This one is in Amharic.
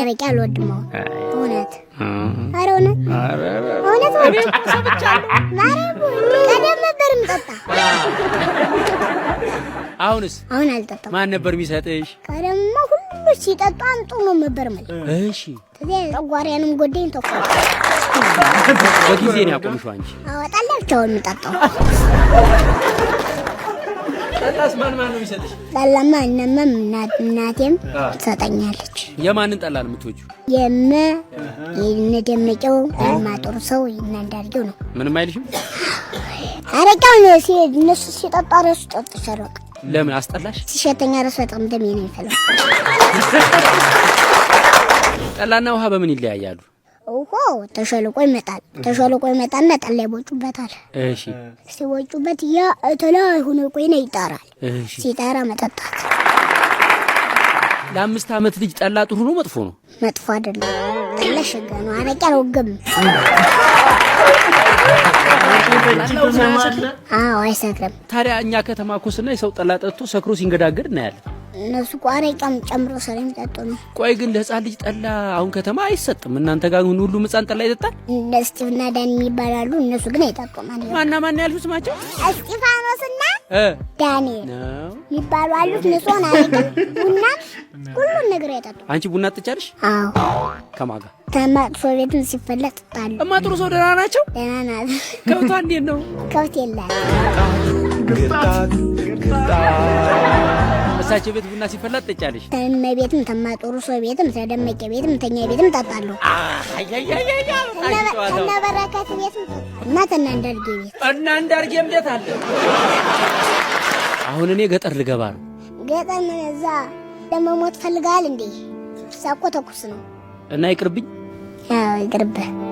አረቄ አልወድም። እውነት ኧረ እውነት ቀደም ነበር የምጠጣ። አሁንስ? አሁን አልጠጣም። ማን ነበር የሚሰጥሽ? ቀደምማ ሁሉ ሲጠጡ አንጡ ነው ነበር ማለት። እሺ ጨጓራዬንም ጎዳኝ ተቆ በጊዜ ነው ያቆምሽው አንቺ? አወጣላቸው የምጠጣው። ጠላስ ማን ነው የሚሰጥሽ? ጠላማ እነማም እናቴም ትሰጠኛለች። የማንን ጠላ ነው የምትወጂው? የነደመቀው ማጥሩ ሰው እናንዳርገው ነው። ምንም አይልሽም? አረቄው እነሱ ሲጠጣ ረሱ ጠጥሻለሁ። ለምን አስጠላሽ? ሲሸተኛ ረሱ በጣም ደም ነው የሚፈለው። ጠላና ውሃ በምን ይለያያሉ? ውሃው ተሸልቆ ይመጣና ጠላ ይቦጩበታል። እሺ ሲቦጩበት ያ ተላይ ሆኖ ቆይና ይጣራል። እሺ ሲጣራ መጠጣት። ለ5 ዓመት ልጅ ጠላ ጥሩ ነው መጥፎ ነው? መጥፎ አይደለም። ጠላ ሸጋ ነው። አረቄ አልወገም። አዎ አይሰክርም። ታዲያ እኛ ከተማ እኮ ስናይ ሰው ጠላ ጠጥቶ ሰክሮ ሲንገዳገድ እናያለን። እነሱ ቋረቄም ጨምሮ ስለሚጠጡ ነው። ቆይ ግን ለህፃን ልጅ ጠላ አሁን ከተማ አይሰጥም። እናንተ ጋር ሁሉም ህፃን ጠላ ይጠጣል? እንደ እስጢፍና ዳኒ ይባላሉ። እነሱ ግን አይጠጡም። ማን ያልኩት ስማቸው? እስጢፋኖስና ዳንኤል ነው ይባሉ አሉት። ንጹህ አረቄ ቡና ሁሉን ነገር አይጠጡ። አንቺ ቡና ትጫለሽ? አዎ ከማን ጋር? ተማጥፎ ቤቱን ሲፈለጥ ጣሉ። እማጥሩ ሰው ደህና ናቸው? ደህና ናት። ከብቷ እንዴት ነው? ከብት የለም። እሳቸው ቤት ቡና ሲፈለጥ ትጫለሽ? ተመ ቤትም ተማጥሩ ሰው ቤትም ተደመቀ ቤትም ተኛ ቤትም ጠጣለሁ። እና በረከት ቤትም እና ተናንዳርጌ ቤት እናንዳርጌም ቤት አለ። አሁን እኔ ገጠር ልገባ ነው። ገጠር ምን እዛ ለመሞት ፈልጋል እንዴ? ሳቆ ተኩስ ነው እና ይቅርብኝ። ያው ይቅርብህ።